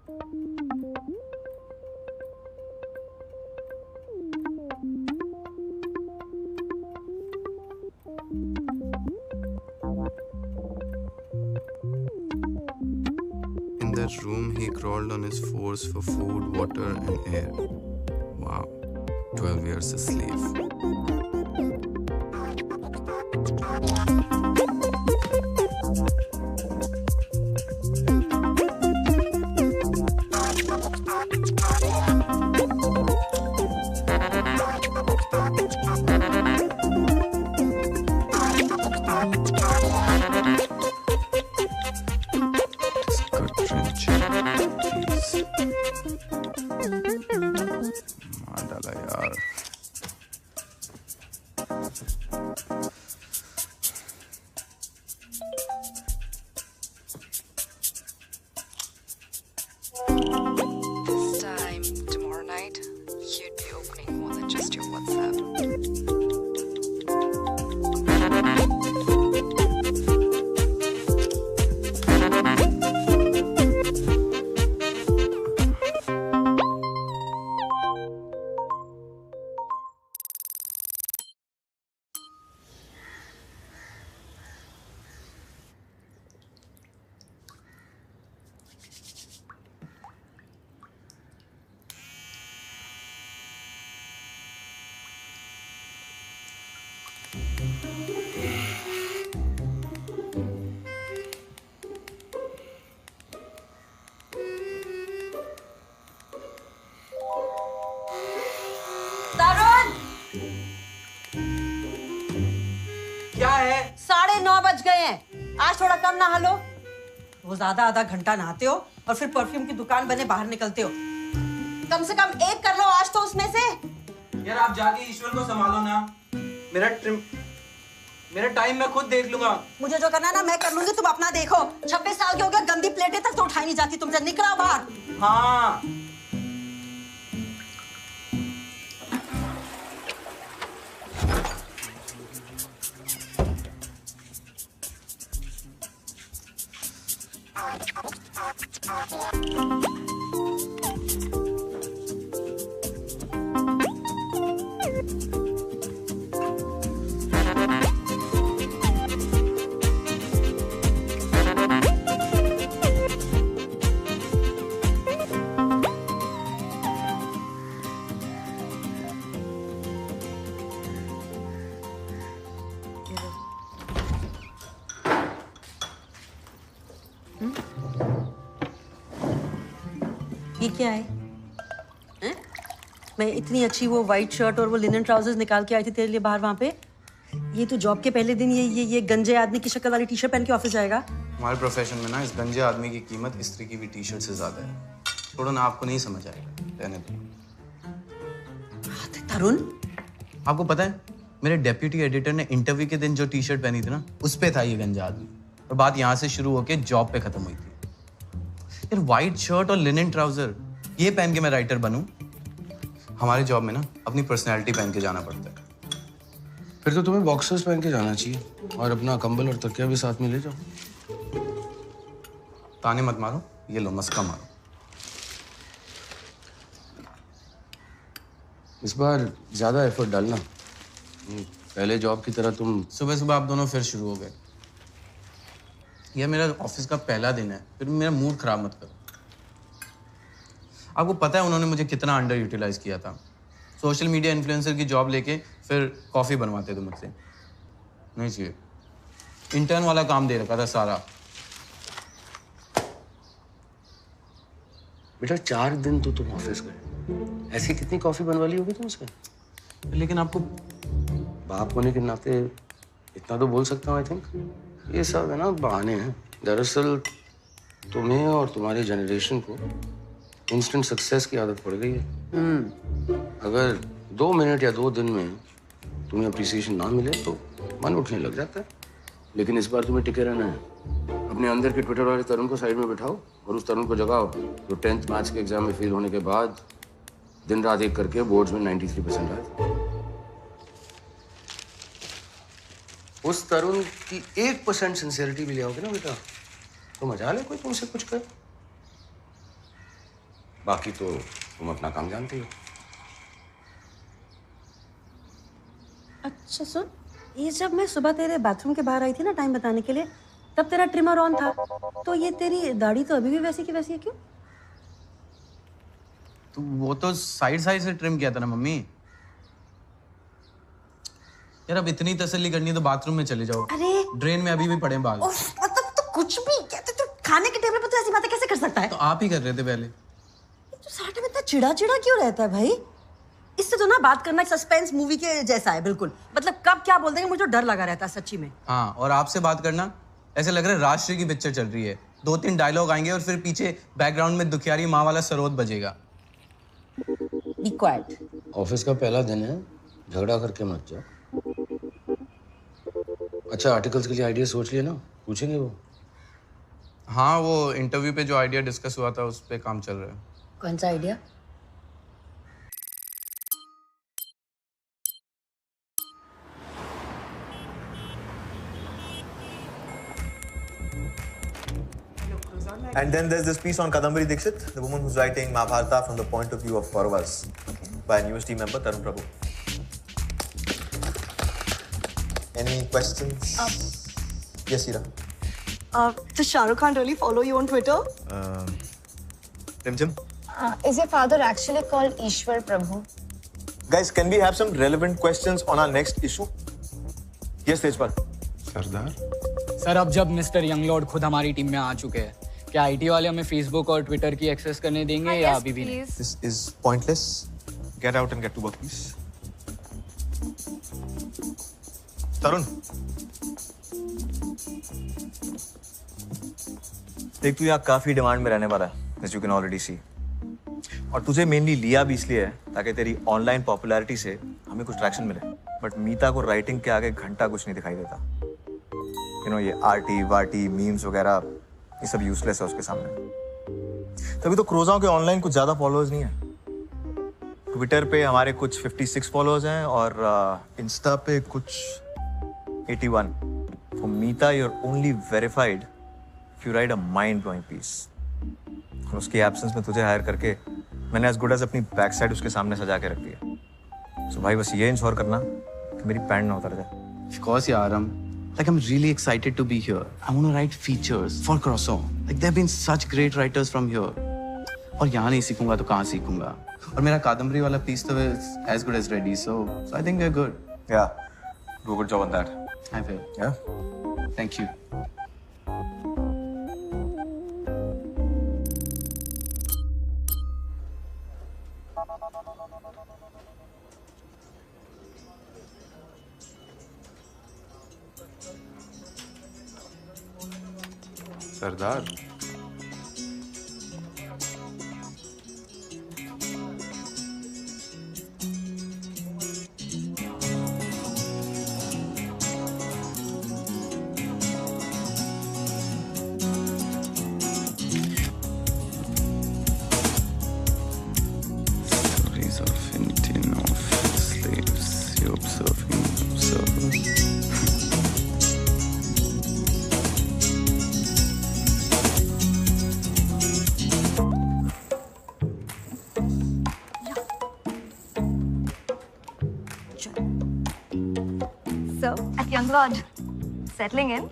In that room, he crawled on his fours for food, water, and air. Wow, 12 years a slave. This time tomorrow night, you'd be opening more than just your WhatsApp. तरुण! क्या है? 9:30 बज गए हैं। आज थोड़ा कम नहा लो। रोज आधा घंटा नहाते हो और फिर परफ्यूम की दुकान बने बाहर निकलते हो। कम से कम एक कर लो आज तो उसमें से। यार आप जाके ईश्वर को संभालो ना। मेरा टाइम मैं खुद देख लूंगा। मुझे जो करना है ना मैं कर लूंगी, तुम अपना देखो। 26 साल के हो गए, गंदी प्लेटें तक तो उठाई नहीं जाती तुमसे। निकलो बाहर। हाँ। ये क्या है? हैं? मैं इतनी अच्छी वो व्हाइट शर्ट और वो लिनन ट्राउजर्स निकाल के आई थी तेरे लिए बाहर वहां पे। ये तो जॉब के पहले दिन ये गंजे आदमी की शक्ल वाली टी शर्ट पहन के ऑफिस जाएगा। हमारे प्रोफेशन में ना इस गंजे आदमी की कीमत इस्त्री की भी टी शर्ट से ज्यादा है। थोड़ा ना आपको नहीं समझ आएगा, रहने दो। तरुण, आपको पता है मेरे डेप्यूटी एडिटर ने इंटरव्यू के दिन जो टी शर्ट पहनी थी ना, उस पे था ये गंजा आदमी। और बात यहाँ से शुरू होके जॉब पे खत्म हुई थी। यार व्हाइट शर्ट और लिनन ट्राउजर ये पहन के मैं राइटर बनूं? हमारे जॉब में ना अपनी पर्सनैलिटी पहन के जाना पड़ता है। फिर तो तुम्हें बॉक्सर्स पहन के जाना चाहिए और अपना कंबल और तकिया भी साथ में ले जाओ। ताने मत मारो, ये लो मस्का मारो। इस बार ज्यादा एफर्ट डालना। पहले जॉब की तरह तुम सुबह सुबह आप दोनों फिर शुरू हो गए। यह मेरा ऑफिस का पहला दिन है, फिर मेरा मूड खराब मत करो। आपको पता है उन्होंने मुझे कितना अंडर यूटिलाइज किया था। सोशल मीडिया इन्फ्लुएंसर की जॉब लेके फिर कॉफी बनवाते थे मुझसे। नहीं चाहिए, इंटर्न वाला काम दे रखा था सारा। बेटा 4 दिन तो तुम ऑफिस गए, ऐसी कितनी कॉफी बनवा ली होगी तुमसे? लेकिन आपको बाप होने के नाते इतना तो बोल सकता हूँ। आई थिंक ये सब है ना बहाने हैं। दरअसल तुम्हें और तुम्हारी जनरेशन को इंस्टेंट सक्सेस की आदत पड़ गई है। अगर 2 मिनट या 2 दिन में तुम्हें अप्रिसिएशन ना मिले तो मन उठने लग जाता है। लेकिन इस बार तुम्हें टिके रहना है। अपने अंदर के ट्विटर वाले तरुण को साइड में बिठाओ और उस तरुण को जगाओ जो 10th मैथ्स के एग्जाम में फेल होने के बाद दिन रात एक करके बोर्ड्स में 93% आए। उस तरुण की 1% सिंसियरिटी भी ले आओगे ना बेटा, तो मजा ले कोई तुमसे कुछ कर। बाकी तो तुम अपना काम जानते हो। अच्छा सुन, ये जब मैं सुबह तेरे बाथरूम के बाहर आई थी ना टाइम बताने के लिए, तब तेरा ट्रिमर ऑन था, तो ये तेरी दाढ़ी तो अभी भी वैसी की वैसी है, क्यों? तो वो तो साइड साइड से ट्रिम किया था ना मम्मी। यार अब इतनी तसल्ली करनी है तो बाथरूम में चले जाओ। अरे ड्रेन में अभी भी पड़े हैं बाल। मतलब तो कुछ भी कहते, तो खाने के टेबल पर तो ऐसी बातें कैसे कर सकता है? तो आप ही कर रहे थे पहले। तो साथ में इतना चिड़ा चिड़ा क्यों रहता है भाई? इससे तो ना बात करना सस्पेंस मूवी के जैसा है बिल्कुल। मतलब कब क्या बोल देंगे, मुझे तो डर लगा रहता है सच्ची में। हाँ, और आपसे बात करना ऐसे लग रहा है राष्ट्रीय की पिक्चर चल रही है। 2-3 डायलॉग आएंगे और फिर पीछे बैकग्राउंड में दुखियारी माँ वाला सरोद बजेगा। B quite. ऑफिस का पहला दिन है, झगड़ा करके मत जाओ। अच्छा, आर्टिकल्स के लिए आइडिया सोच लिए ना? पूछेंगे वो। हाँ, वो इंटरव्यू पे जो आइडिया डिस्कस हुआ था उस पे काम चल रहा है। कौन सा idea? And then there's this piece on Kadambari Dixit, the woman who's writing Mahabharata from the point of view of Kauravas, by a news team member Tarun Prabhu. Any questions? Yes, Ira. Does Shah Rukh Khan really follow you on Twitter? Tim Jim? Is your father actually called Ishwar Prabhu? Guys, can we have some relevant questions on our next issue? Yes, Tejpal. Sardar sir, अब जब mister यंगलॉर्ड खुद हमारी team में आ चुके हैं, क्या IT वाले हमें फेसबुक और ट्विटर की एक्सेस करने देंगे या अभी भी नहीं? This is pointless. Get out and get to work, please. Tarun. देख, तू यहाँ काफी डिमांड में रहने वाला है, as you can already see. और तुझे मेनली लिया भी इसलिए है ताकि तेरी ऑनलाइन पॉपुलैरिटी से हमें कुछ ट्रैक्शन मिले। बट मीता को राइटिंग के आगे घंटा कुछ नहीं दिखाई देता। ये आरटी वार्टी मीम्स वगैरह ये सब यूजलेस है उसके सामने। तभी तो क्रोजाओं के ऑनलाइन कुछ ज्यादा फॉलोअर्स नहीं है। ट्विटर पे हमारे कुछ 56 फॉलोअर्स हैं और इंस्टा पे कुछ 81। For Mita you are only verified if you write a mind blowing piece. और उसकी एब्सेंस में तुझे हायर करके मैंने एज गुड एज अपनी बैक साइड उसके सामने सजा के रख दी है। सो भाई बस ये इंश्योर करना कि मेरी पैंट ना उतर जाए। Of course, yaar. I'm really excited to be here. I want to write features for Croissant. Like there have been such great writers from here. और यहाँ नहीं सीखूंगा तो कहाँ सीखूंगा? और मेरा कादम्बरी वाला piece तो is as good as ready. So I think we're good. Yeah, do a good job on that. I will. Yeah. Thank you. Sardar Stories of Indian office slaves. You observers. So, at Younglord, settling in?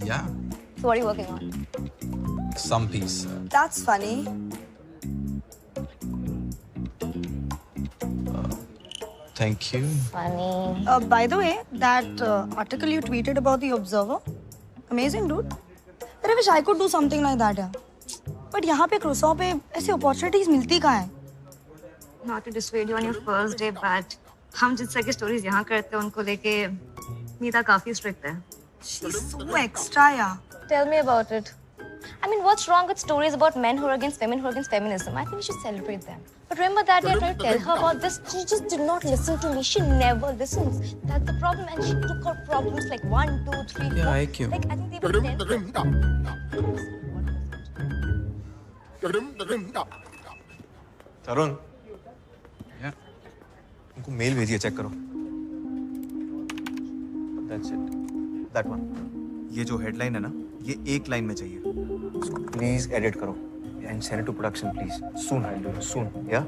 Yeah. So, what are you working on? Some piece. That's funny. Thank you. Funny. By the way, that article you tweeted about the Observer, amazing, dude. But I wish I could do something like that, yeah. But यहाँ पे क्रोसॉ पे ऐसी opportunities मिलती कहाँ हैं? Not to dissuade you on your first day, but हम जिस तरह की stories यहाँ करते हैं उनको लेके मीता काफी strict है. She's so extra, yeah. Tell me about it. I mean, what's wrong with stories about men who are against women who are against feminism? I think we should celebrate them. But remember that day I tried to tell her about this. She just did not listen to me. She never listens. That's the problem. And she took her problems like 1, 2, 3, 4. Yeah, I क्यों? Like I think they were 10. Tarun, Yeah. उनको mail भेजिए, check करो। That's it. That one. ये जो headline है ना, ये एक लाइन में चाहिए। इसको प्लीज एडिट करो। and send it to production, please. Soon, I'll do it. Soon, yeah?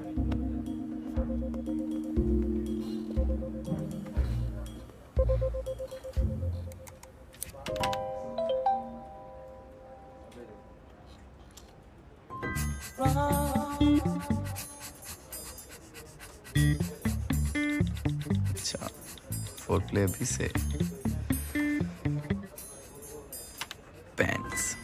अच्छा, फोरप्ले अभी से। पैंट्स।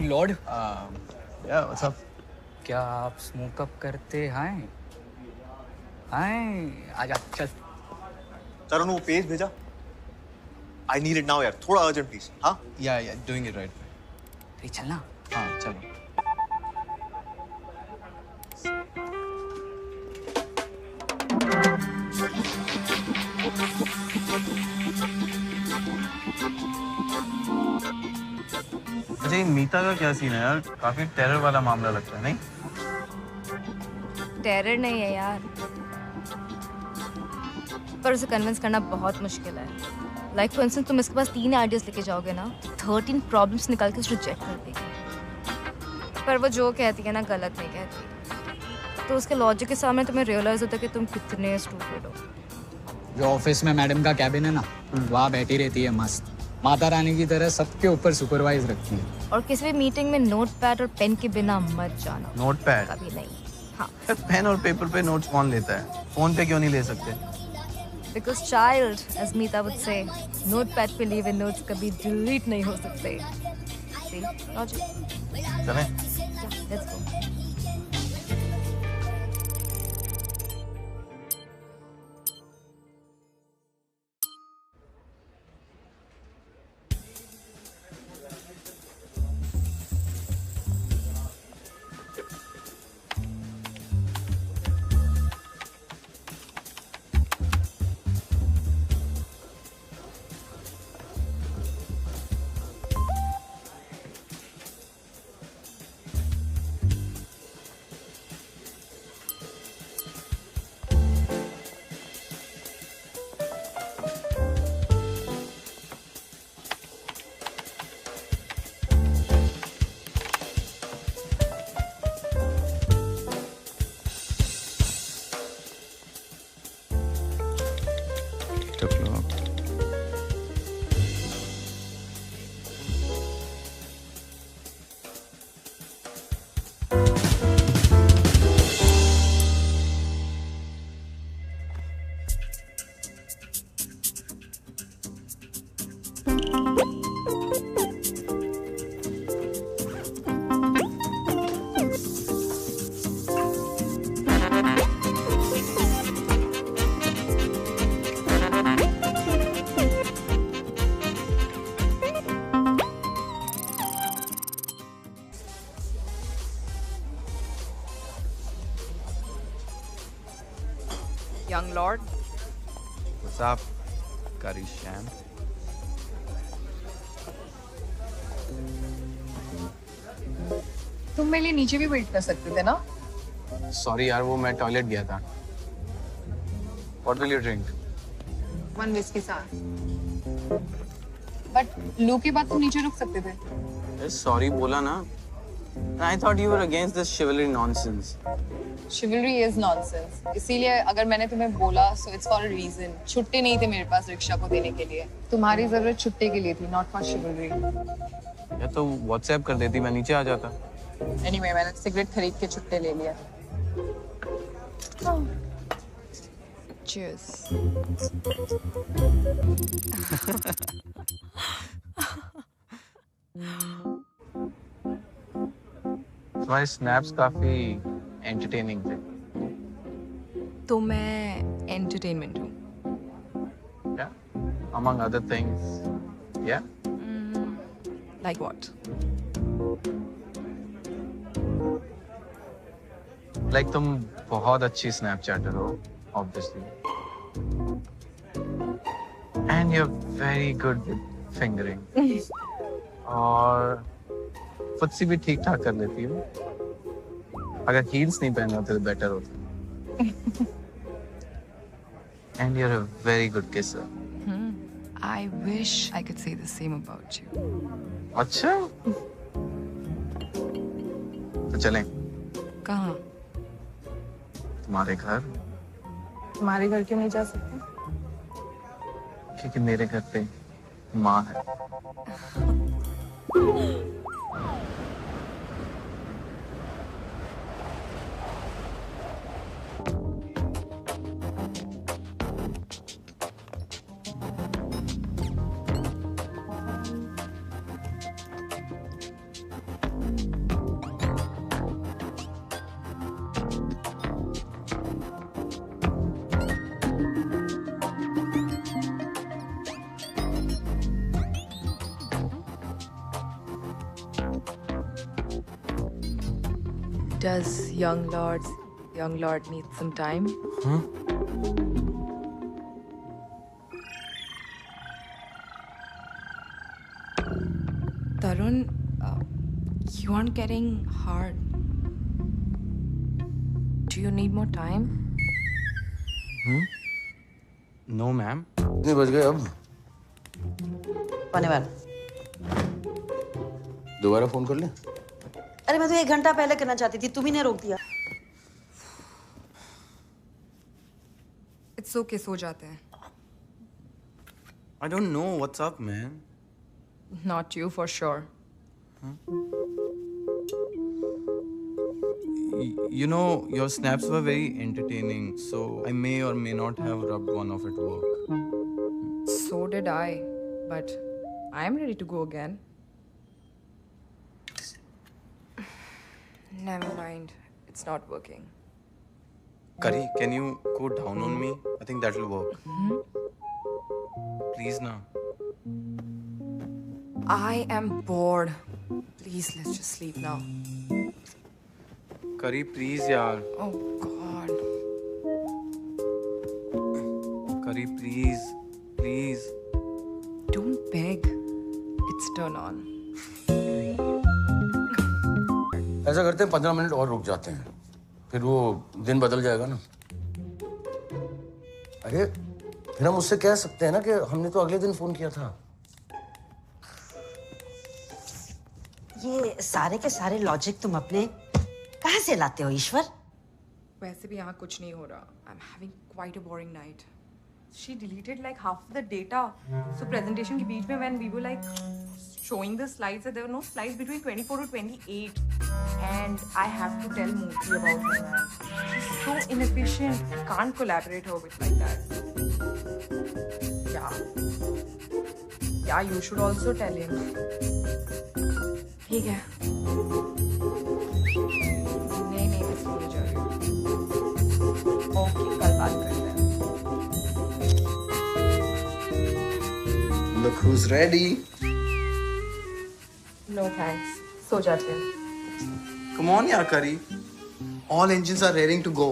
लॉर्ड या व्हाट्स अप? क्या आप स्मोक अप करते हैं? आजा चल। तरुण, वो पेज भेजा। आई नीड इट नाउ यार, थोड़ा अर्जेंट प्लीज। हाँ या डूइंग इट राइट। चलना। हाँ चलो। अच्छा, ये मीता का क्या सीन है यार? काफी टेरर वाला मामला लगता है, नहीं? टेरर नहीं है यार, पर उसे कन्विंस करना बहुत मुश्किल है। लाइक फॉर इंस्टेंस, तुम इसके पास 3 आइडियाज लेके जाओगे ना, 13 प्रॉब्लम्स निकाल के रिजेक्ट कर देगी। पर वो जो कहती है ना, गलत नहीं कहती। तो उसके लॉजिक के सामने तुम्हें रियलाइज होता है कि तुम कितने स्टूपिड हो। जो ऑफिस में मैडम का कैबिन है ना, वहाँ बैठी रहती है मस्त, माता रानी की तरह सबके ऊपर सुपरवाइज रखती है। और किसी भी मीटिंग में नोट पैड और पेन के बिना मत जाना। Note pad? कभी नहीं। हाँ। पेन और पेपर पे नोट्स कौन लेता है? फोन पे क्यों नहीं ले सकते? Because child, as Meeta would say, notepad पे लिए हुए notes कभी delete नहीं हो सकते। See, logic. चलें? Yeah, let's go. young lord. What's up, Kari Sham? तुम मेरे लिए नीचे भी वेट कर सकते थे ना? Sorry यार, वो मैं टॉयलेट गया था. What will you drink? One whiskey sir. But लू के बाद तुम नीचे रुक सकते थे. Sorry बोला ना. I thought you were against this chivalry nonsense. Chivalry is nonsense. इसीलिए अगर मैंने तुम्हें बोला, so it's for a reason. छुट्टे नहीं थे मेरे पास रिक्शा को देने के लिए. तुम्हारी जरूरत छुट्टे के लिए थी, not for chivalry. या तो WhatsApp कर देती, मैं नीचे आ जाता. Anyway, मैंने सिगरेट खरीद के छुट्टे ले लिया. Cheers. तुम्हारे स्नैप्स काफी एंटरटेनिंग थे. तो मैं entertainment हूँ. Yeah? Among other things. Yeah? Like what? Like तुम बहुत अच्छी स्नैपचैटर हो, obviously. And you're very good with fingering. और फुत्सी भी ठीक ठाक कर लेती हो. अगर हील्स नहीं पहनना तो बेटर होता. And you're a very good kisser. I wish I could say the same about you. अच्छा? तो चलें कहाँ? तुम्हारे घर, तुम्हारे घर क्यों नहीं जा सकते? क्योंकि मेरे घर पे माँ है. Does young lord need some time? Tarun, you aren't getting hard. Do you need more time? No, ma'am. कितने बज गए अब? होने वाला. दोबारा फोन कर ले. अरे मैं तो 1 घंटा पहले करना चाहती थी, तुम ही ने रोक दिया. It's okay, सो जाते हैं. I don't know what's up, man. Not you for sure. You know, your snaps were very entertaining, so I may or may not have rubbed one off at work. So did I, but I'm ready to go again. Never mind, it's not working. Kari, can you go down on me? I think that will work. Please, na. I am bored. Please, let's just sleep now. Kari, please, yaar. Oh God. Kari, please. Please. Don't beg. It's turn on. ऐसा करते हैं 15 minute और रुक जाते हैं, फिर वो दिन बदल जाएगा ना. अरे फिर हम उससे कह सकते हैं ना कि हमने तो अगले दिन फोन किया था. ये सारे के सारे लॉजिक तुम अपने कहाँ से लाते हो ईश्वर? वैसे भी यहाँ कुछ नहीं हो रहा. I'm having quite a boring night. She deleted like half the data. So presentation के बीच में when we were like showing the slides, there were no slides between 24 to 28. And I have to tell Murthy about her, man. She's so inefficient. Can't collaborate her with like that. Yeah, you should also tell him. ठीक है. नहीं मैं school जा रही हूँ. Okay, कल बात करते हैं. Look who's ready. No thanks. सो जाते हैं. Come on, yaar, Kari. All engines are raring to go.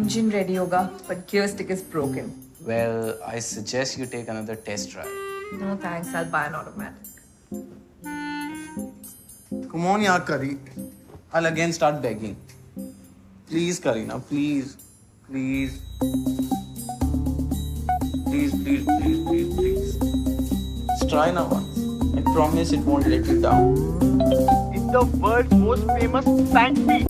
engine ready होगा, but gear stick is broken. Well, I suggest you take another test drive. No thanks, I'll buy an automatic. Come on, yaar, Kari. I'll again start begging. Please, Karina, please. Please. Please, please, please, please, please. Just try now once. I promise it won't let you down. It's the world's most famous pancake.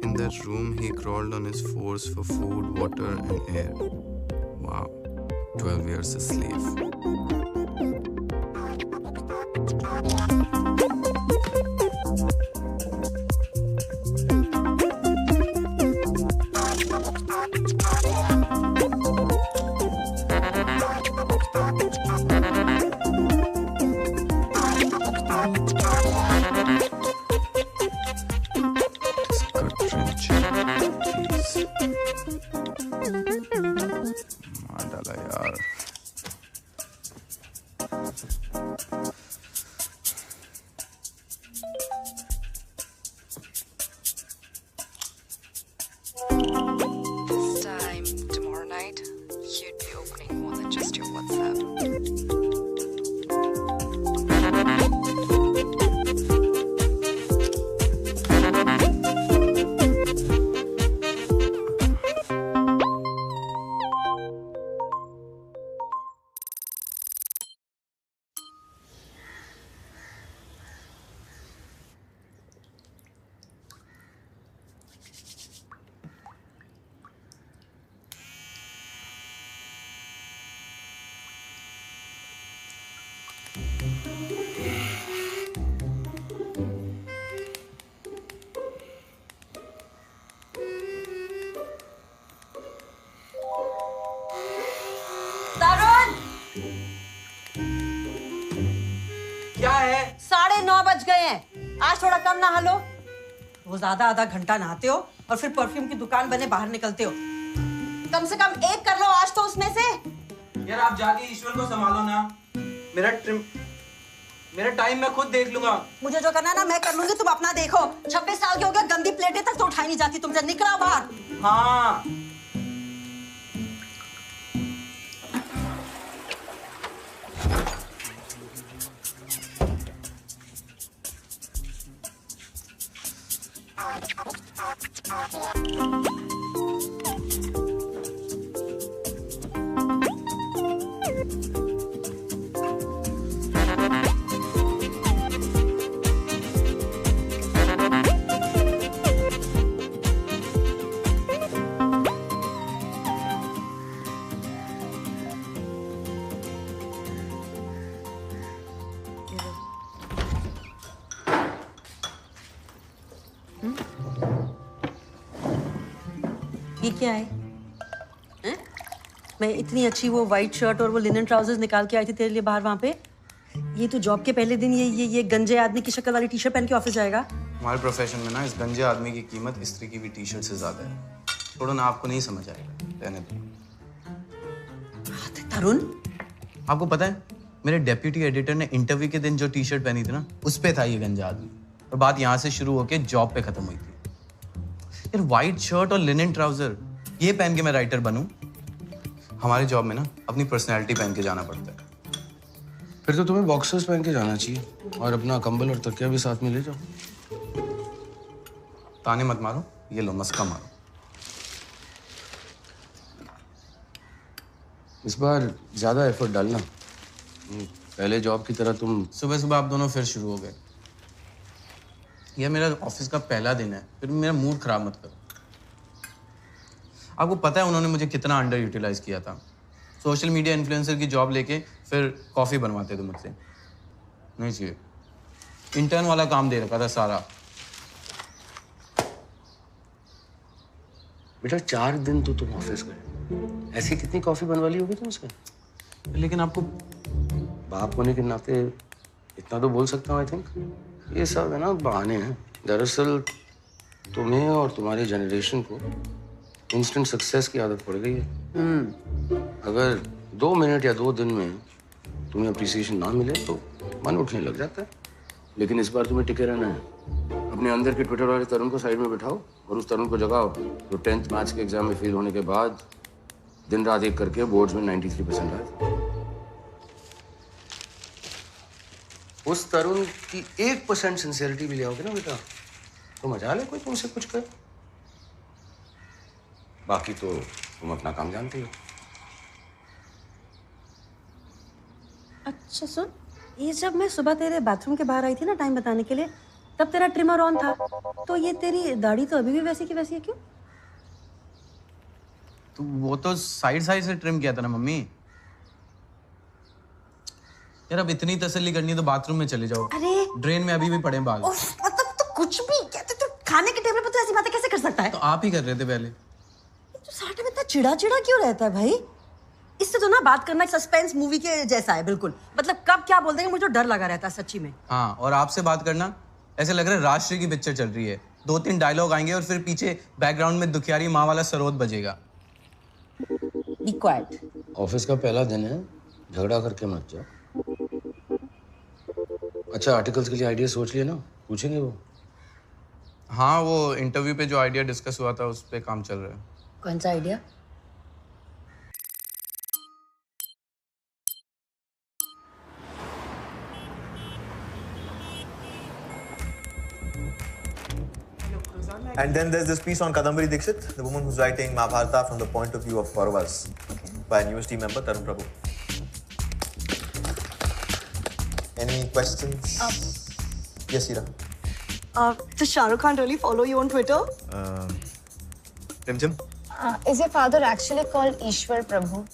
In that room, he crawled on his fours for food, water, and air. Wow, 12 years a slave. Cut wrenching, please. मार डाला यार. This time, tomorrow night, you'd be opening more than just your WhatsApp. तरुण, क्या है? 9:30 बज गए हैं। आज थोड़ा कम नहा लो। रोज आधा घंटा नहाते हो और फिर परफ्यूम की दुकान बने बाहर निकलते हो। कम से कम एक कर लो आज तो उसमें से। यार आप जाके ईश्वर को संभालो ना। मेरा टाइम मैं खुद देख लूंगा। मुझे जो करना है ना मैं कर लूंगी, तुम अपना देखो। 26 साल के हो गए, गंदी प्लेटें तक तो उठाई नहीं जाती तुमसे। निकलो बाहर। हाँ। ये क्या है? हैं? मैं इतनी अच्छी वो वाइट शर्ट और वो लिनन ट्राउजर्स निकाल के आई थी तेरे लिए बाहर वहां पे। ये तो जॉब के पहले दिन ये गंजे आदमी की शक्ल वाली टी शर्ट पहन के ऑफिस जाएगा। हमारे प्रोफेशन में ना इस गंजे आदमी की कीमत इस्त्री की भी टी शर्ट से ज्यादा है। छोड़ो ना, आपको नहीं समझ आएगा, रहने दो। तरुण, आपको पता है मेरे डेप्यूटी एडिटर ने इंटरव्यू के दिन जो टी शर्ट पहनी थी ना, उस पे था ये गंजा आदमी। और बात यहाँ से शुरू होके जॉब पे खत्म हुई थी। यार वाइट शर्ट और लिनन ट्राउजर ये पहन के मैं राइटर बनूं? हमारे जॉब में ना अपनी पर्सनैलिटी पहन के जाना पड़ता है। फिर तो तुम्हें बॉक्सर्स पहन के जाना चाहिए और अपना कंबल और तकिया भी साथ में ले जाओ। ताने मत मारो, ये लो मस्का मारो। इस बार ज्यादा एफर्ट डालना। पहले जॉब की तरह तुम सुबह सुबह आप दोनों फिर शुरू हो गए। यह मेरा ऑफिस का पहला दिन है, फिर मेरा मूड खराब मत करो। आपको पता है उन्होंने मुझे कितना अंडर यूटिलाइज किया था। सोशल मीडिया इन्फ्लुएंसर की जॉब लेके फिर कॉफ़ी बनवाते थे मुझसे। नहीं चाहिए, इंटर्न वाला काम दे रखा था सारा। बेटा 4 दिन तो तुम ऑफिस गए, ऐसी कितनी कॉफी बनवा ली होगी तुमसे? लेकिन आपको बाप होने के नाते इतना तो बोल सकता हूँ। आई थिंक ये सब है ना बहाने हैं। दरअसल तुम्हें और तुम्हारी जनरेशन को इंस्टेंट सक्सेस की आदत पड़ गई है। अगर 2 मिनट या 2 दिन में तुम्हें अप्रिसिएशन ना मिले तो मन उठने लग जाता है। लेकिन इस बार तुम्हें टिके रहना है। अपने अंदर के ट्विटर वाले तरुण को साइड में बिठाओ और उस तरुण को जगाओ जो 10th मैथ्स के एग्जाम में फेल होने के बाद दिन रात एक करके बोर्ड्स में 93% आए थे। उस तरुण की 1% सिंसियरिटी भी ले आओगे ना बेटा तो मजा ले कोई तुमसे कुछ कर। बाकी तो तुम अपना काम जानते हो। अच्छा सुन, ये जब मैं सुबह तेरे बाथरूम के बाहर आई थी ना टाइम बताने के लिए, तब तेरा ट्रिमर ऑन था, तो ये तेरी दाढ़ी तो अभी भी वैसी की वैसी है, क्यों? तो वो तो साइड से ट्रिम किया था ना मम्मी। यार अब इतनी तसल्ली करनी है तो बाथरूम में चले जाओ। अरे ड्रेन में अभी भी पड़े बाल। मतलब तो कुछ भी कहते, तो खाने के टेबल पर तो ऐसी बातें कैसे कर सकता है? तो आप ही कर रहे थे पहले। तो साथ में इतना चिड़ा क्यों रहता है भाई? इससे तो ना बात करना एक सस्पेंस मूवी के जैसा है बिल्कुल। मतलब कब क्या बोल देंगे मुझे तो डर लगा रहता है सच्ची में। हाँ, और आपसे बात करना ऐसे लग रहा है राष्ट्रीय की पिक्चर चल रही है। 2-3 डायलॉग आएंगे और फिर पीछे बैकग्राउंड में दुखियारी माँ वाला सरोद बजेगा। B quite. ऑफिस का पहला दिन है, झगड़ा करके मत जाओ। अच्छा, आर्टिकल्स के लिए आइडिया सोच लिए ना? पूछेंगे वो? हाँ, वो इंटरव्यू पे जो आइडिया डिस्कस हुआ था उस पे काम चल रहा है। कौन सा idea? And then there's this piece on Kadambari Dixit, the woman who's writing Mahabharata from the point of view of Kauravas, by a news team member Tarun Prabhu. Any questions? Yes, Ira. Does Shah Rukh Khan really follow you on Twitter? Tim? Is your father actually called Ishwar Prabhu?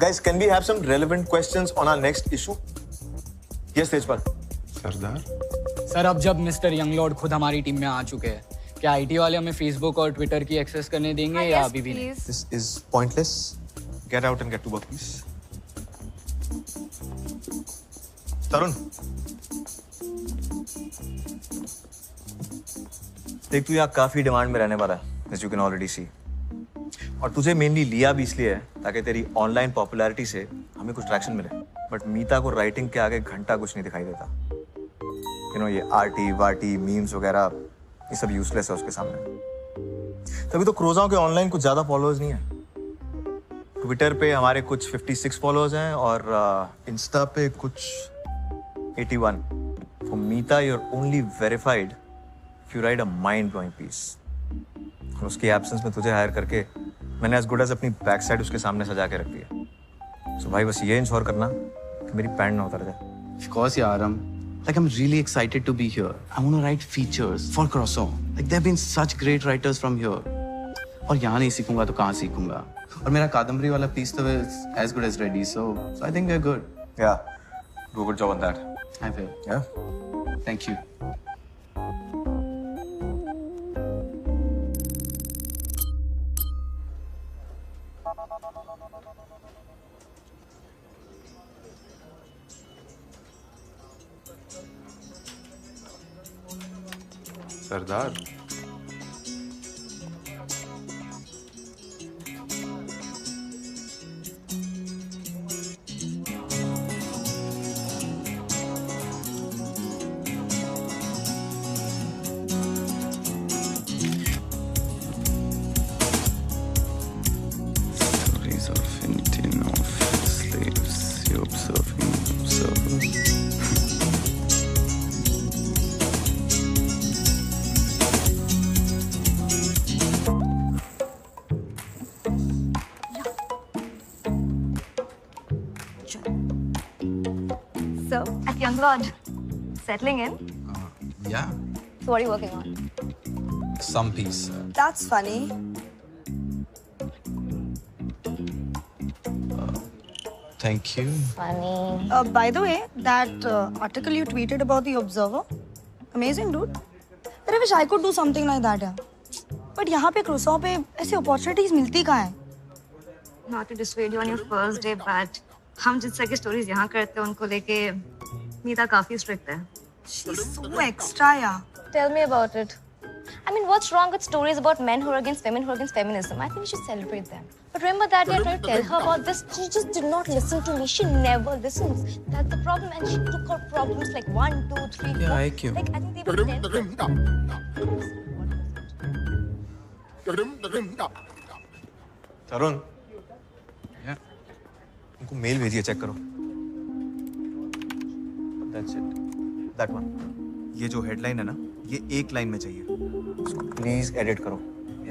Guys, can we have some relevant questions on our next issue? Yes, Tejpal. Sardar sir अब जब mister यंगलॉर्ड खुद हमारी team में आ चुके हैं, क्या IT वाले हमें फेसबुक और ट्विटर की एक्सेस करने देंगे या अभी भी नहीं? This is pointless. Get out and get to work, please. Tarun. देख, तू यहाँ काफी डिमांड में रहने वाला है, as you can already see. और तुझे मेनली लिया भी इसलिए है ताकि तेरी ऑनलाइन पॉपुलैरिटी से हमें कुछ ट्रैक्शन मिले। बट मीता को राइटिंग के आगे घंटा कुछ नहीं दिखाई देता। ये आर्टी वार्टी मीम्स वगैरह ये सब यूजलेस है उसके सामने। तभी तो क्रोजाओं के ऑनलाइन कुछ ज्यादा फॉलोअर्स नहीं है। ट्विटर पे हमारे कुछ 56 फॉलोअर्स हैं और इंस्टा पे कुछ 81। For Mita you are only verified if you write a mind blowing piece. उसकी एब्सेंस में तुझे हायर करके मैंने एज गुड एज अपनी बैक साइड उसके सामने सजा के रख दी है। सो भाई बस ये इंश्योर करना कि मेरी पैंट ना उतर जाए। Of course, यार, like I'm really excited to be here. I want to write features for Croissant. Like there have been such great writers from here. और यहाँ नहीं सीखूंगा तो कहाँ सीखूंगा? और मेरा कादम्बरी वाला piece तो is as good as ready. So I think we're good. Yeah, do a good job on that. I will. Yeah. Thank you. Sardar stories of Indian slaves. You observing observers. So, at Younglord, settling in? Yeah. So, what are you working on? Some piece. That's funny. Thank you. Funny. By the way, that article you tweeted about the Observer, amazing, dude. I wish I could do something like that, yeah. But यहाँ पे Crusoe पे ऐसी opportunities मिलती कहाँ हैं? Not to dissuade you on your first day, but हम जिस तरह की stories यहाँ करते हैं उनको लेके मीता काफी strict है. She's so extra, yeah. Tell me about it. I mean, what's wrong with stories about men who are against women who are against feminism? I think we should celebrate them. But remember that day I tried to tell her about this. She just did not listen to me. She never listens. That's the problem. And she took her problems like 1, 2, 3, 4. Yeah, I क्यों? Like, I think they were 10. Tarun Yeah. उनको mail भेजिए, check करो. That's it. That one. ये जो headline है ना, ये एक लाइन में चाहिए. इसको प्लीज एडिट करो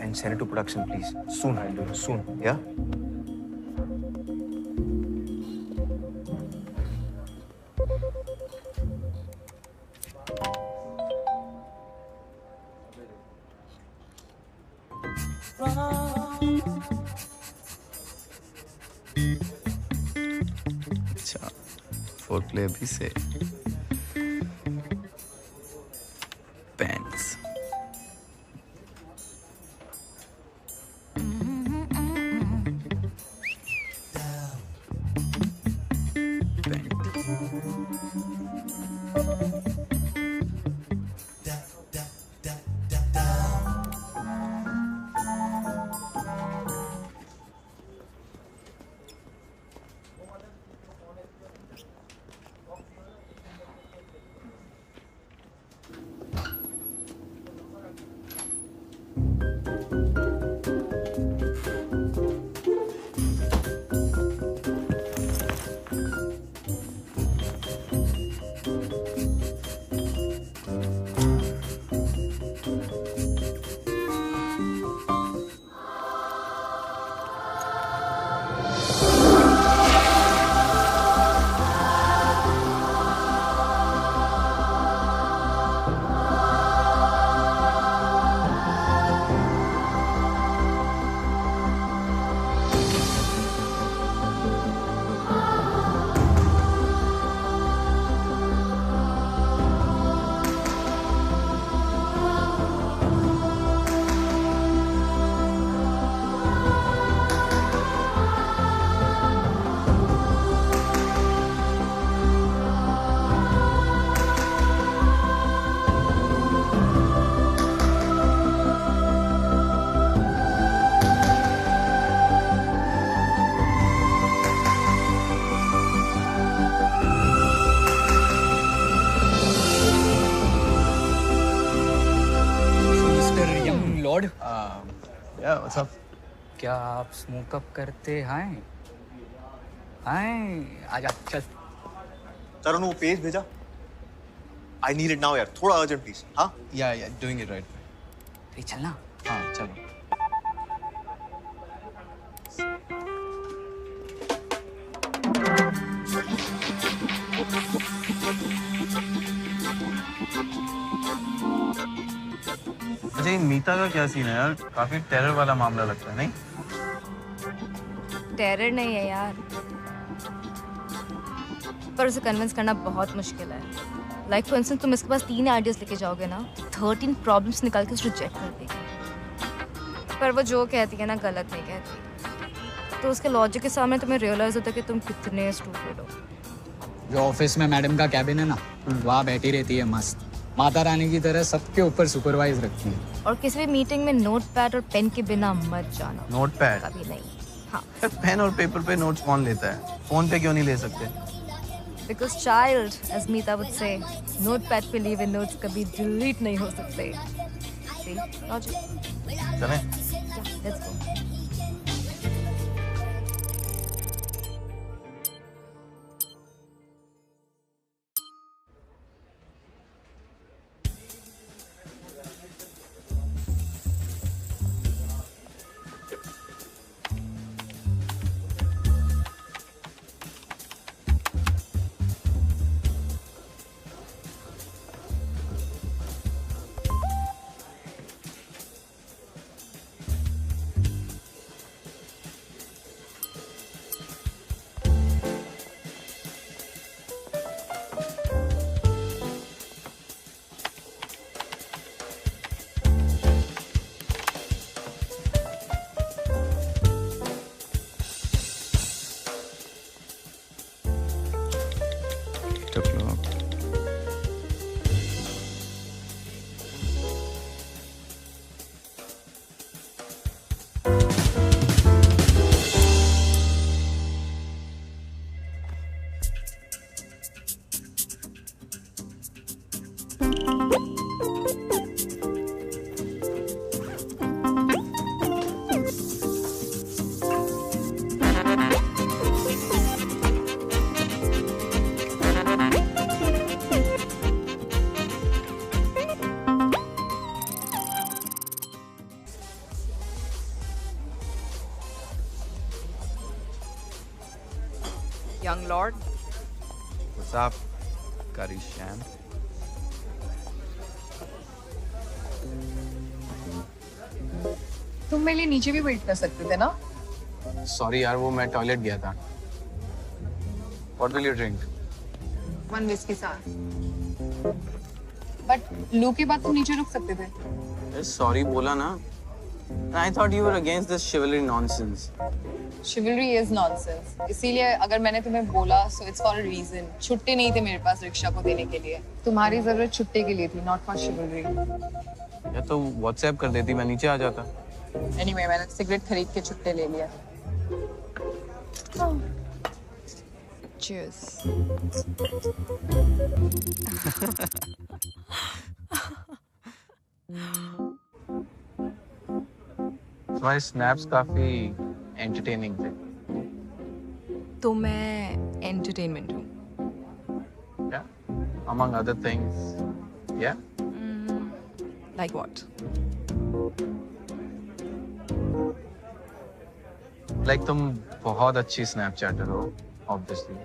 and send it to production, please. Soon, I'll do it. Soon. Yeah? अच्छा, फोरप्ले अभी से. Pants. Yeah, what's up? क्या आप स्मोक अप करते हैं? आजा चल. तरुण वो पेज भेजा. I need it now यार. थोड़ा urgent please. हाँ? Yeah, doing it right. अरे चलना. हाँ, चलो. अच्छा, ये मीता का क्या सीन है यार? काफी टेरर वाला मामला लगता है, नहीं? टेरर नहीं है यार, पर उसे कन्विंस करना बहुत मुश्किल है. लाइक फॉर इंस्टेंस तुम इसके पास 3 आइडियाज लेके जाओगे ना, 13 प्रॉब्लम्स निकाल के उसे रिजेक्ट कर देगी. पर वो जो कहती है ना, गलत नहीं कहती. तो उसके लॉजिक के सामने तुम्हें रियलाइज होता है कि तुम कितने स्टूपिड हो. जो ऑफिस में मैडम का कैबिन है ना, वहाँ बैठी रहती है मस्त, माता रानी की तरह सबके ऊपर सुपरवाइज रखती है. और किसी भी मीटिंग में नोट पैड और पेन के बिना मत जाना. Note pad? कभी नहीं. हाँ. पेन और पेपर पे नोट्स कौन लेता है? फोन पे क्यों नहीं ले सकते? Because child, as Meeta would say, notepad पे लिए हुए notes कभी delete नहीं हो सकते. See, logic. चलें? Yeah, let's go. young lord. What's up, Curry Sham? तुम मेरे लिए नीचे भी वेट कर सकते थे ना? Sorry यार, वो मैं टॉयलेट गया था. What will you drink? One whiskey साथ. But लू के बाद तुम नीचे रुक सकते थे. Sorry बोला ना. I thought you were against this chivalry nonsense. Chivalry is nonsense. इसीलिए अगर मैंने तुम्हें बोला, so it's for a reason. छुट्टे नहीं थे मेरे पास रिक्शा को देने के लिए. तुम्हारी जरूरत छुट्टे के लिए थी, not for chivalry. या तो WhatsApp कर देती, मैं नीचे आ जाता. Anyway, मैंने सिगरेट खरीद के छुट्टे ले लिया. Cheers. तुम्हारे स्नैप्स काफी एंटरटेनिंग थे. तो मैं entertainment हूँ. Yeah? Among other things. Yeah? Like what? Like तुम बहुत अच्छी स्नैपचैटर हो, obviously.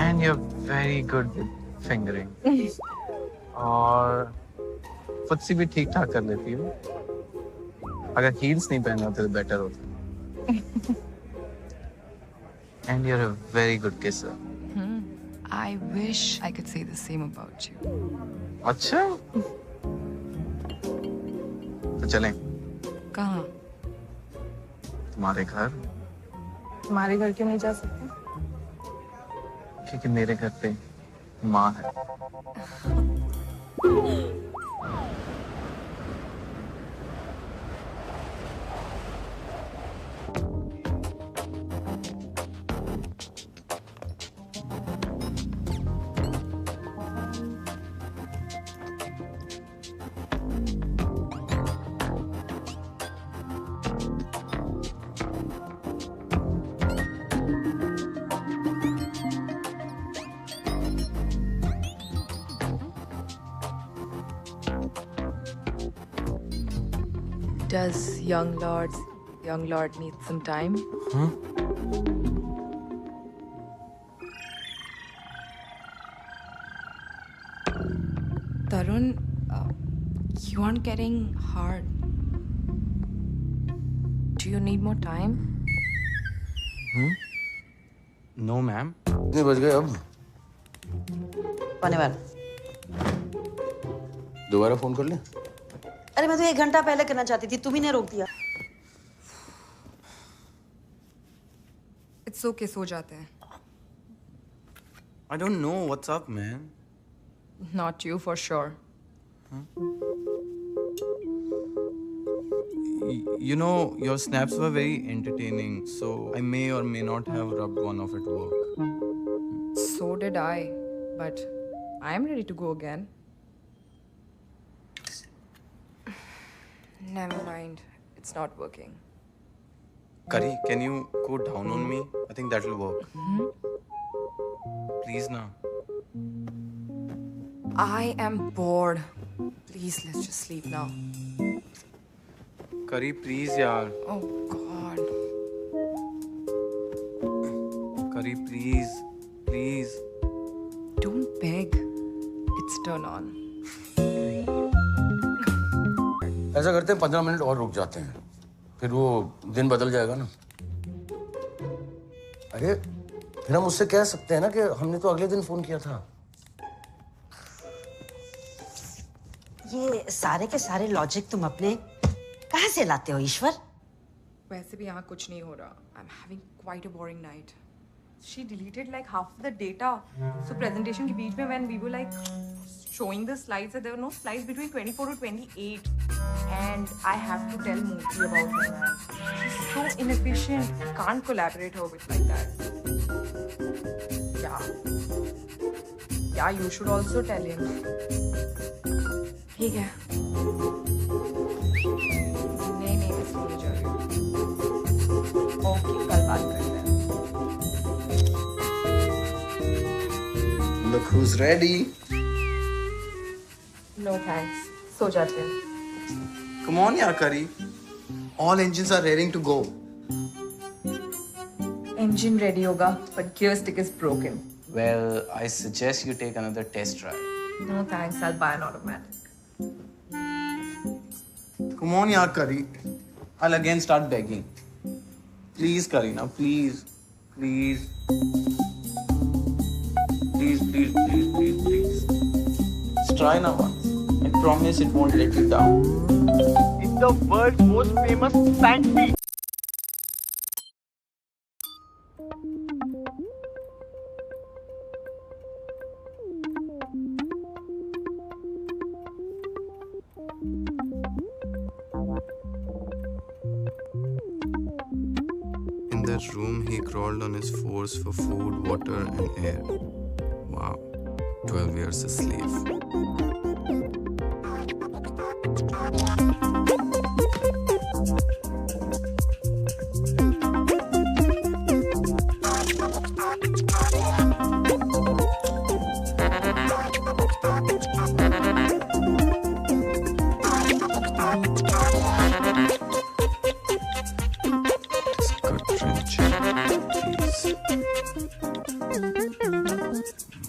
And you're very good with fingering. और फुटसी भी ठीक ठाक कर लेती हो. अगर हील्स नहीं पहने होते तो बेटर होता. And you're a very good kisser. I wish I could say the same about you. अच्छा? तो चलें कहाँ? तुम्हारे घर, तुम्हारे घर क्यों नहीं जा सकते? क्योंकि मेरे घर पे माँ है. Does young lord need some time? Tarun, you aren't getting hard. Do you need more time? No, ma'am. कितने बज गए अब? होने वाला. दोबारा फोन कर ले. अरे मैं तो 1 घंटा पहले करना चाहती थी, तुम ही ने रोक दिया. It's okay, सो जाते हैं. I don't know what's up, man. Not you for sure. You know, your snaps were very entertaining, so I may or may not have rubbed one off at work. So did I, but I am ready to go again. Never mind, it's not working. Curry, can you go down on me? I think that will work. Please, na. I am bored. Please, let's just sleep now. Curry, please, yaar. Oh God. Curry, please. Please. Don't beg. It's turn on. ऐसा करते हैं 15 minute और रुक जाते हैं, फिर वो दिन बदल जाएगा ना. अरे फिर हम उससे कह सकते हैं ना कि हमने तो अगले दिन फोन किया था. ये सारे के सारे लॉजिक तुम अपने कहाँ से लाते हो ईश्वर? वैसे भी यहाँ कुछ नहीं हो रहा. I'm having quite a boring night. She deleted like half the data. So presentation के बीच में when we were like showing the slides, there were no slides between 24 to 28. And I have to tell Murthy about her, man. She's so inefficient. Can't collaborate her with like that. Yeah, you should also tell him. ठीक है. नहीं मैं school जा रही हूँ. Okay, कल बात करते हैं. Look who's ready. No thanks. सो जाते हैं. Come on, yaar, Curry. All engines are raring to go. Engine ready होगा, but gear stick is broken. Well, I suggest you take another test drive. No thanks, I'll buy an automatic. Come on, yaar, Kari. I'll again start begging. Please, Karina, please. Please. Please, please, please, please, please. Just try now once. I promise it won't let you down. It's the world's most famous sandpit. In that room, he crawled on his fours for food, water, and air. Wow. 12 years a slave. Cut wrench, please.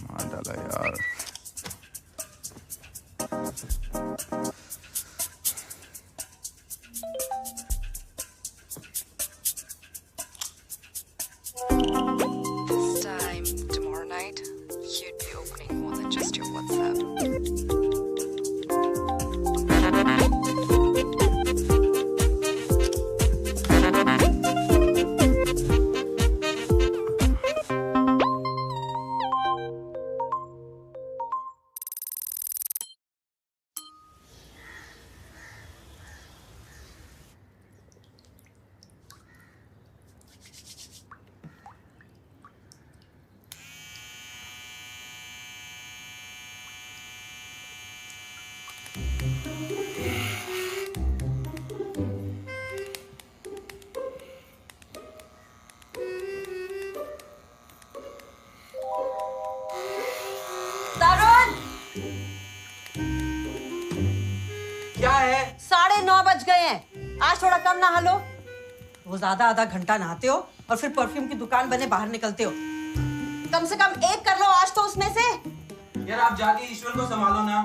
मार डाला यार. This time tomorrow night, you'd be opening more than just your WhatsApp. तरुण, क्या है? 9:30 बज गए हैं। आज थोड़ा कम नहा लो। रोज आधा घंटा नहाते हो और फिर परफ्यूम की दुकान बने बाहर निकलते हो। कम से कम एक कर लो आज तो उसमें से। यार आप जाके ईश्वर को संभालो ना।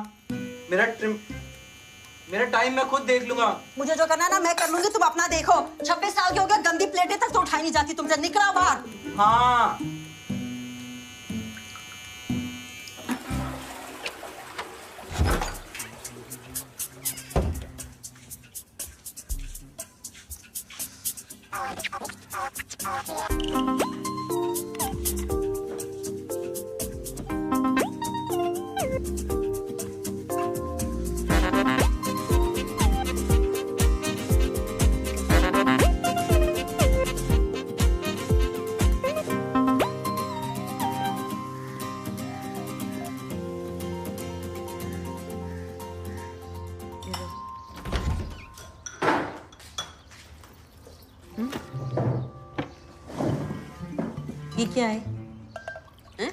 मेरा टाइम मैं खुद देख लूंगा। मुझे जो करना है ना मैं कर लूंगी, तुम अपना देखो। 26 साल के हो गए, गंदी प्लेटें तक तो उठाई नहीं जाती तुमसे। निकलो बाहर। हाँ। ये क्या है? हैं?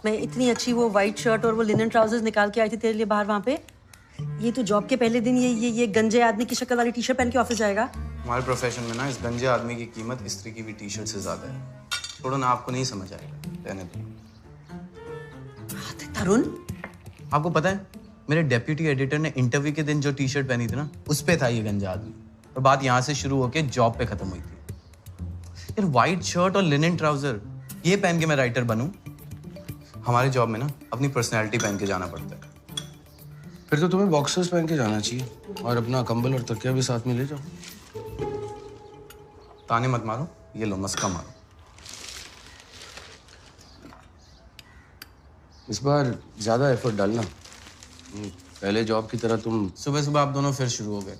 मैं इतनी अच्छी वो वाइट शर्ट और वो लिनन ट्राउजर्स निकाल के आई थी तेरे लिए बाहर वहां पे। ये तो जॉब के पहले दिन ये गंजे आदमी की शक्ल वाली टी शर्ट पहन के ऑफिस जाएगा। हमारे प्रोफेशन में ना इस गंजे आदमी की कीमत इस्त्री की भी टी शर्ट से ज्यादा है। छोड़ो ना, आपको नहीं समझ आएगा, रहने दो। तरुण, आपको पता है मेरे डेप्यूटी एडिटर ने इंटरव्यू के दिन जो टी शर्ट पहनी थी ना, उस पे था ये गंजा आदमी। और बात यहाँ से शुरू होके जॉब पे खत्म हुई थी। यार व्हाइट शर्ट और लिनन ट्राउजर ये पहन के मैं राइटर बनूं? हमारे जॉब में ना अपनी पर्सनैलिटी पहन के जाना पड़ता है। फिर तो तुम्हें बॉक्सर्स पहन के जाना चाहिए और अपना कंबल और तकिया भी साथ में ले जाओ। ताने मत मारो, ये लो मस्का मारो। इस बार ज्यादा एफर्ट डालना। पहले जॉब की तरह तुम सुबह सुबह आप दोनों फिर शुरू हो गए।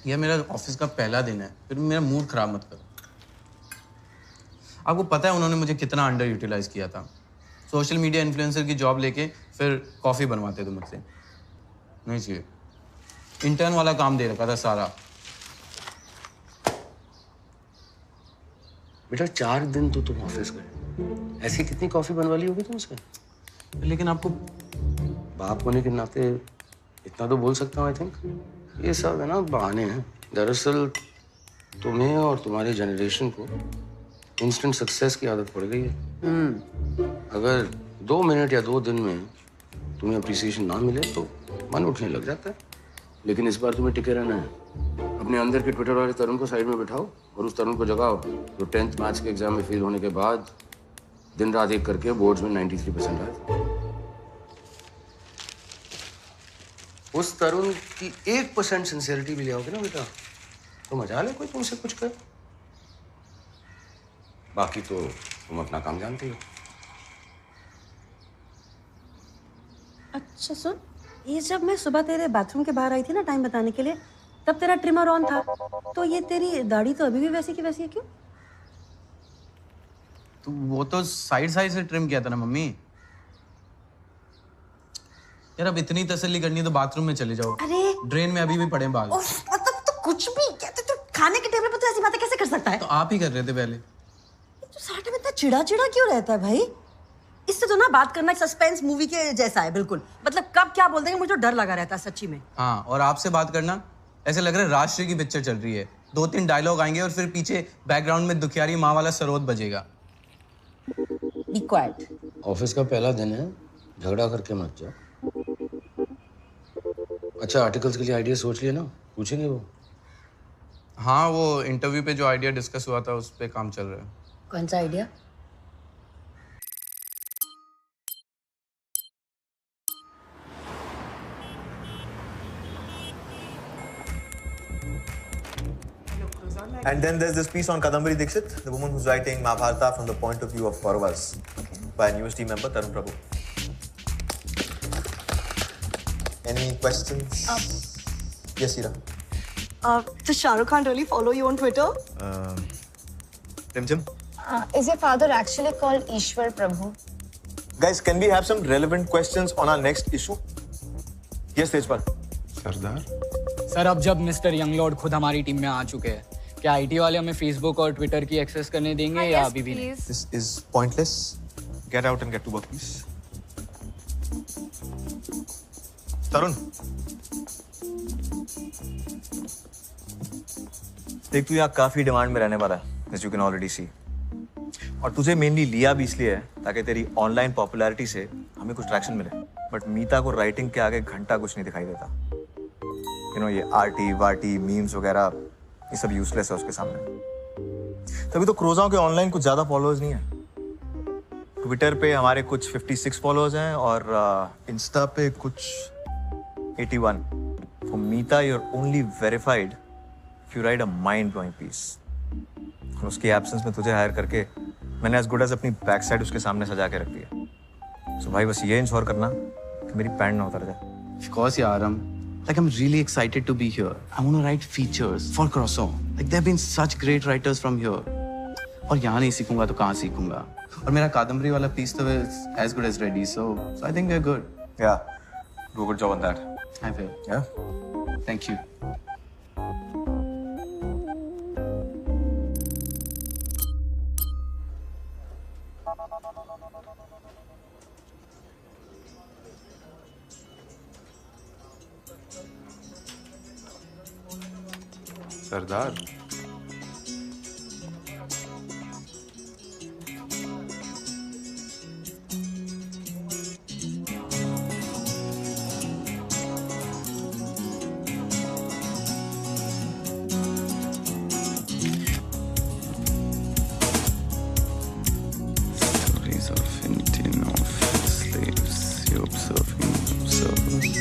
यह मेरा ऑफिस का पहला दिन है, फिर मेरा मूड खराब मत करो। आपको पता है उन्होंने मुझे कितना अंडर यूटिलाइज किया था। सोशल मीडिया इन्फ्लुएंसर की जॉब लेके फिर कॉफ़ी बनवाते थे मुझसे। नहीं चाहिए, इंटर्न वाला काम दे रखा था सारा। बेटा 4 दिन तो तुम ऑफिस गए, ऐसी कितनी कॉफी बनवा ली होगी तुमसे? लेकिन आपको बाप होने के नाते इतना तो बोल सकता हूँ। आई थिंक ये सब है ना बहाने हैं। दरअसल तुम्हें और तुम्हारी जनरेशन को इंस्टेंट सक्सेस की आदत पड़ गई है। अगर 2 मिनट या 2 दिन में तुम्हें अप्रिसिएशन ना मिले तो मन उठने लग जाता है। लेकिन इस बार तुम्हें टिके रहना है। अपने अंदर के ट्विटर वाले तरुण को साइड में बिठाओ और उस तरुण को जगाओ जो 10th मैथ्स के एग्जाम में फेल होने के बाद दिन रात एक करके बोर्ड्स में 93% आए थे। उस तरुण की 1% सिंसियरिटी भी ले आओगे ना बेटा तो मजा ले कोई तुमसे कुछ कर। बाकी तो तुम अपना काम जानते हो। अच्छा सुन, ये जब मैं सुबह तेरे बाथरूम के बाहर आई थी ना टाइम बताने के लिए, तब तेरा ट्रिमर ऑन था, तो ये तेरी दाढ़ी तो अभी भी वैसी की वैसी है, क्यों? तो वो तो साइड साइड से ट्रिम किया था ना मम्मी। यार अब इतनी तसल्ली करनी है तो बाथरूम में चले जाओ। अरे ड्रेन में अभी भी पड़े बाल। मतलब तो कुछ भी कहते, तो खाने के टेबल पर तो ऐसी बातें कैसे कर सकता है? तो आप ही कर रहे थे पहले। तो साथ में इतना चिड़ा चिड़ा क्यों रहता है भाई? इससे तो ना बात करना एक सस्पेंस मूवी के जैसा है बिल्कुल। मतलब कब क्या बोल देंगे मुझे तो डर लगा रहता है सच्ची में। हाँ, और आपसे बात करना ऐसे लग रहा है राष्ट्रीय की पिक्चर चल रही है। 2-3 डायलॉग आएंगे और फिर पीछे बैकग्राउंड में दुखियारी माँ वाला सरोद बजेगा। B quite. ऑफिस का पहला दिन है, झगड़ा करके मत जाओ। अच्छा, आर्टिकल्स के लिए आइडिया सोच लिए ना? पूछेंगे वो? हाँ, वो इंटरव्यू पे जो आइडिया डिस्कस हुआ था उस पे काम चल रहा है। कौन सा idea? And then there's this piece on Kadambari Dixit, the woman who's writing Mahabharata from the point of view of Kauravas, by a news team member Tarun Prabhu. Any questions? Yes, Ira. Does Shah Rukh Khan really follow you on Twitter? Tim. Is your father actually called Ishwar Prabhu? Guys, can we have some relevant questions on our next issue? Yes, Tejpal. Sardar sir अब जब mister young Lord खुद हमारी team में आ चुके हैं, क्या IT वाले हमें फेसबुक और ट्विटर की एक्सेस करने देंगे या अभी भी नहीं? This is pointless. Get out and get to work, please. Tarun. देख तू यहाँ काफी डिमांड में रहने वाला है, as you can already see. और तुझे मेनली लिया भी इसलिए है ताकि तेरी ऑनलाइन पॉपुलैरिटी से हमें कुछ ट्रैक्शन मिले। बट मीता को राइटिंग के आगे घंटा कुछ नहीं दिखाई देता। यू नो ये आर्टी वार्टी मीम्स वगैरह ये सब यूजलेस है उसके सामने। तभी तो क्रोजाओं के ऑनलाइन कुछ ज्यादा फॉलोअर्स नहीं है। ट्विटर पे हमारे कुछ 56 फॉलोअर्स हैं और इंस्टा पे कुछ 81। For Mita you are only verified if you write a mind blowing piece. और उसकी एब्सेंस में तुझे हायर करके मैंने एज गुड एज अपनी बैक साइड उसके सामने सजा के रख दी है। सो भाई बस ये इंश्योर करना कि मेरी पैंट ना उतर जाए। Of course, yaar. I'm really excited to be here. I want to write features for Croissant. Like there have been such great writers from here. और यहाँ नहीं सीखूंगा तो कहाँ सीखूंगा? और मेरा कादम्बरी वाला piece तो is as good as ready. So I think we're good. Yeah, do a good job on that. I will. Yeah. Thank you. Sardar stories of Indian of slaves. You're observing observers.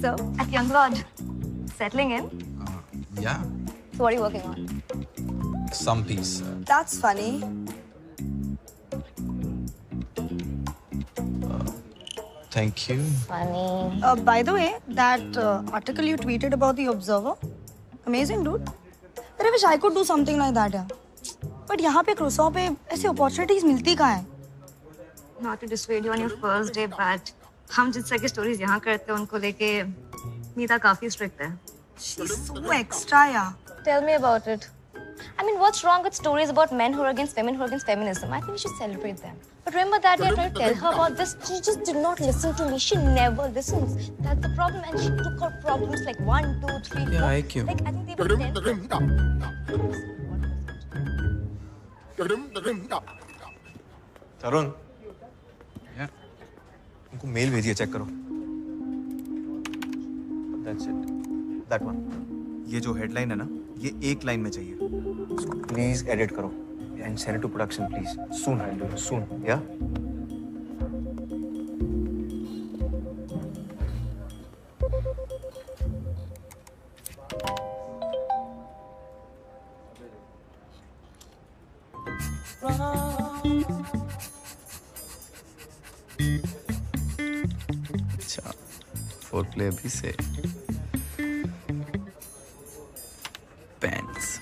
So, at Young Lord, settling in? Yeah. So, what are you working on? Some piece. That's funny. Thank you. Funny. By the way, that article you tweeted about the Observer, amazing, dude. But I wish I could do something like that, yeah. But यहाँ पे क्रोसॉ पे ऐसी opportunities मिलती कहाँ हैं? Not to dissuade you on your first day, but हम जिस तरह की stories यहाँ करते हैं उनको लेके मीता काफी strict है. She's so extra, yeah. Tell me about it. I mean, what's wrong with stories about men who are against women who are against feminism? I think we should celebrate them. But remember that day I tried to tell her about this. She just did not listen to me. She never listens. That's the problem. And she took her problems like 1, 2, 3, 4. Yeah, I क्यों? Like I think they were 10. तरुण, उनको mail भेजिए, check करो. That's it. That one. ये जो headline है ना, ये एक लाइन में चाहिए. इसको प्लीज एडिट करो and send it to production, please. Soon, I'll do it. Soon, yeah? अच्छा, फोरप्ले अभी से. पैंट्स.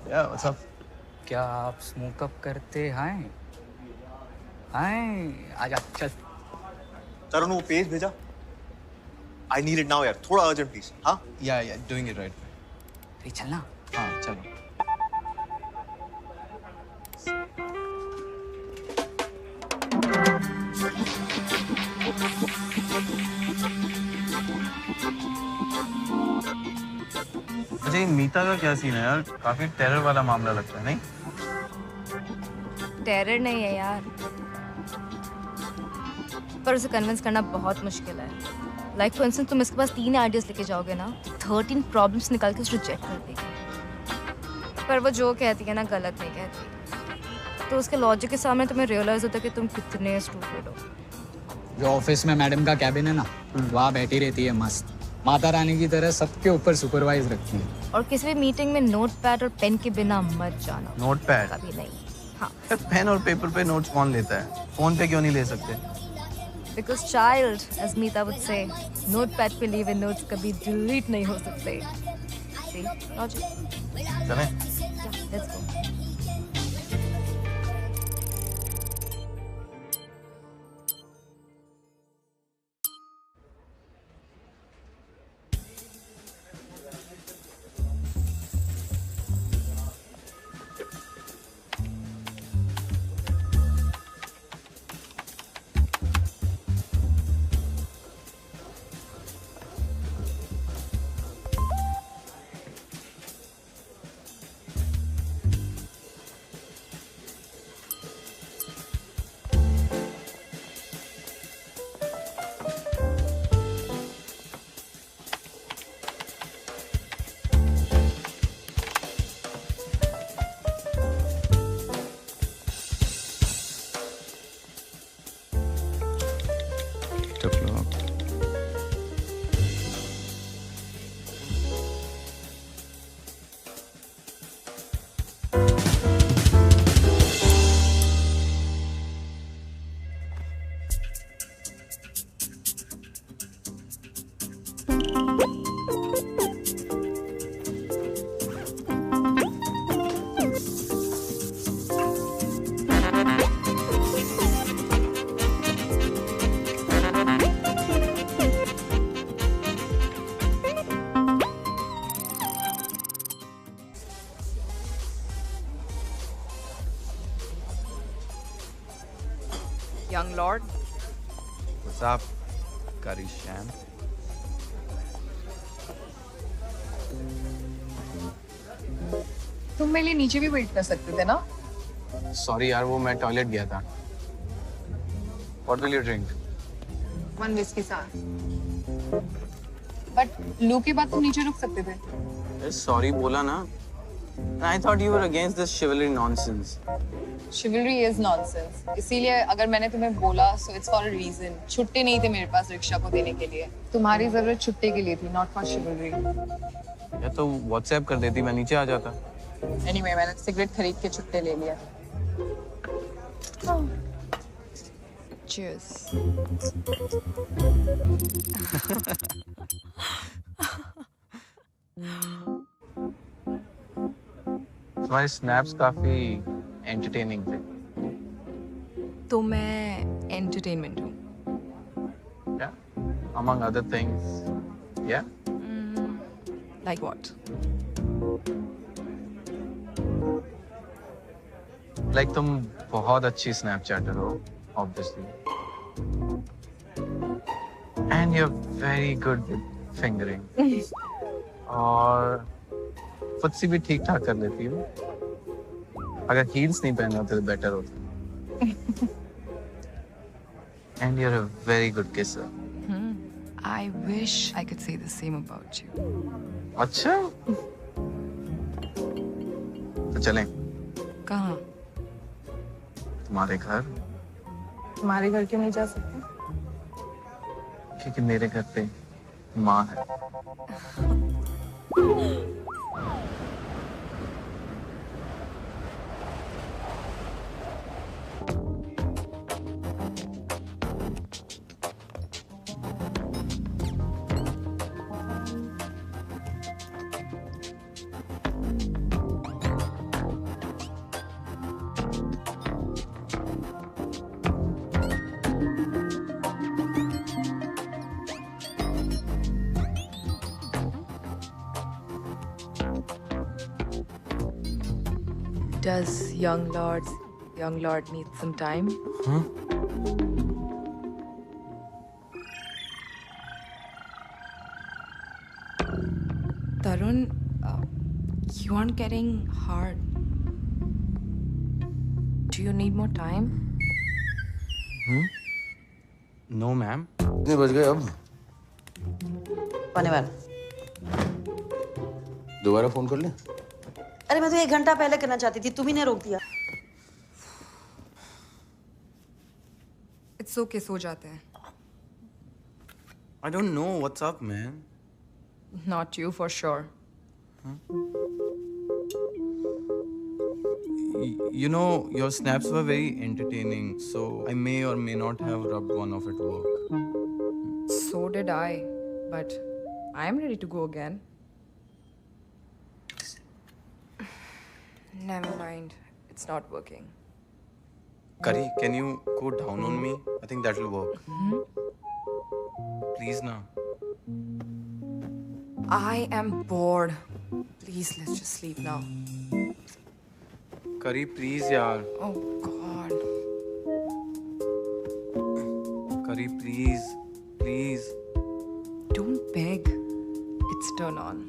Yeah, what's up? क्या आप स्मोक अप करते हैं? आजा चल. तरुण, वो पेज भेजा. I need it now, यार. थोड़ा urgent, please. हाँ? Yeah, doing it right. अरे चलना. हाँ, चलो. अच्छा, ये मीता का क्या सीन है यार? काफी टेरर वाला मामला लगता है, नहीं? टेरर नहीं है यार, पर उसे कन्विंस करना बहुत मुश्किल है. लाइक फॉर इंस्टेंस, तुम इसके पास 3 आइडियाज लेके जाओगे ना, 13 प्रॉब्लम्स निकाल के उसे रिजेक्ट कर देगी. पर वो जो कहती है ना, गलत नहीं कहती. तो उसके लॉजिक के सामने तुम्हें रियलाइज होता है कि तुम कितने स्टूपिड हो. जो ऑफिस में मैडम का कैबिन है ना, वहाँ बैठी रहती है मस्त, माता रानी की तरह सबके ऊपर सुपरवाइज रखती है. और किसी भी मीटिंग में नोट पैड और पेन के बिना मत जाना. Note pad? कभी नहीं. हाँ. पेन और पेपर पे नोट्स कौन लेता है? फोन पे क्यों नहीं ले सकते? Because child, as Meeta would say, notepad पे लिए हुए notes कभी delete नहीं हो सकते. See, logic. चलें? Yeah, let's go. young lord. What's up, Curry Sham? तुम मेरे लिए नीचे भी वेट कर सकते थे ना? Sorry यार, वो मैं टॉयलेट गया था. What will you drink? One whiskey साथ. But लू के बाद तुम नीचे रुक सकते थे. Sorry बोला ना. I thought you were against this chivalry nonsense. Chivalry is nonsense. इसीलिए अगर मैंने तुम्हें बोला, so it's for a reason. छुट्टे नहीं थे मेरे पास रिक्शा को देने के लिए. तुम्हारी जरूरत छुट्टे के लिए थी, not for chivalry. या तो WhatsApp कर देती, मैं नीचे आ जाता. Anyway, मैंने सिगरेट खरीद के छुट्टे ले लिया. Cheers. तुम्हारे स्नैप्स काफी एंटरटेनिंग थे. तो मैं एंटरटेनमेंट हूँ. Yeah, among other things. Yeah. Like what? Like तुम बहुत अच्छी स्नैपचैटर हो, obviously. And you're very good with fingering. और फुत्सी भी ठीक ठाक कर लेती हो. अगर हील्स नहीं पहने होते तो बेटर होता. And you're a very good kisser. I wish I could say the same about you. अच्छा? तो चलें कहाँ? तुम्हारे घर. तुम्हारे घर क्यों नहीं जा सकते? क्योंकि मेरे घर पे माँ है. Does young lord need some time? Tarun, you aren't getting hard. Do you need more time? No, ma'am. कितने बज गए अब? होने वाला. दोबारा फोन कर ले. अरे मैं तो 1 घंटा पहले करना चाहती थी, तुम ही ने रोक दिया. It's okay, सो जाते हैं. I don't know what's up, man. Not you for sure. You know, your snaps were very entertaining, so I may or may not have rubbed one off at work. So did I, but I am ready to go again. Never mind, it's not working. Curry, can you go down on me? I think that will work. Please, na. I am bored. Please, let's just sleep now. Curry, please, yaar. Oh God. Curry, please. Please. Don't beg. It's turn on.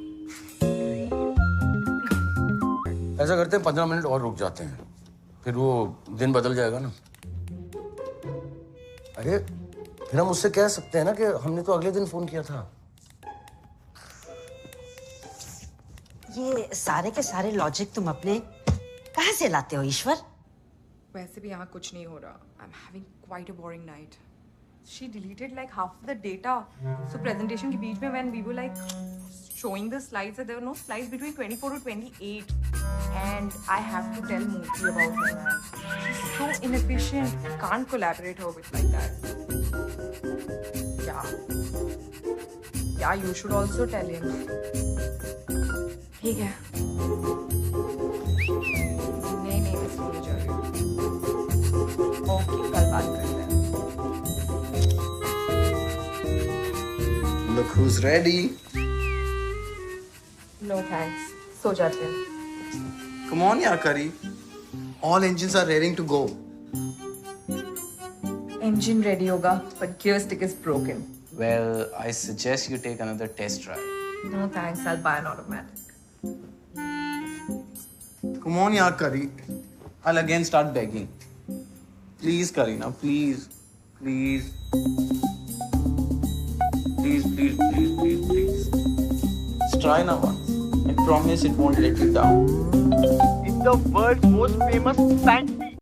ऐसा करते हैं 15 minute और रुक जाते हैं. फिर वो दिन बदल जाएगा ना. अरे फिर हम उससे कह सकते हैं ना कि हमने तो अगले दिन फोन किया था. ये सारे के सारे लॉजिक तुम अपने कहाँ से लाते हो ईश्वर? वैसे भी यहाँ कुछ नहीं हो रहा. I'm having quite a boring night. She deleted like half the data. So presentation के बीच में when we were like showing the slides, there were no slides between 24 to 28. And I have to tell Murthy about her, man. She's so inefficient. Can't collaborate her with like that. Yeah, you should also tell him. ठीक है. नहीं मैं सोने जा रही हूँ. Okay, कल बात करते हैं. Look who's ready. No thanks. सो जाते हैं. Come on, yaar, Curry. All engines are raring to go. engine ready होगा, but gear stick is broken. Well, I suggest you take another test drive. No thanks, I'll buy an automatic. Come on, yaar, Kari. I'll again start begging. Please, Karina, please. Please. Please, please, please, please, please. Just try now once. I promise it won't let you down. In the world's most famous scientific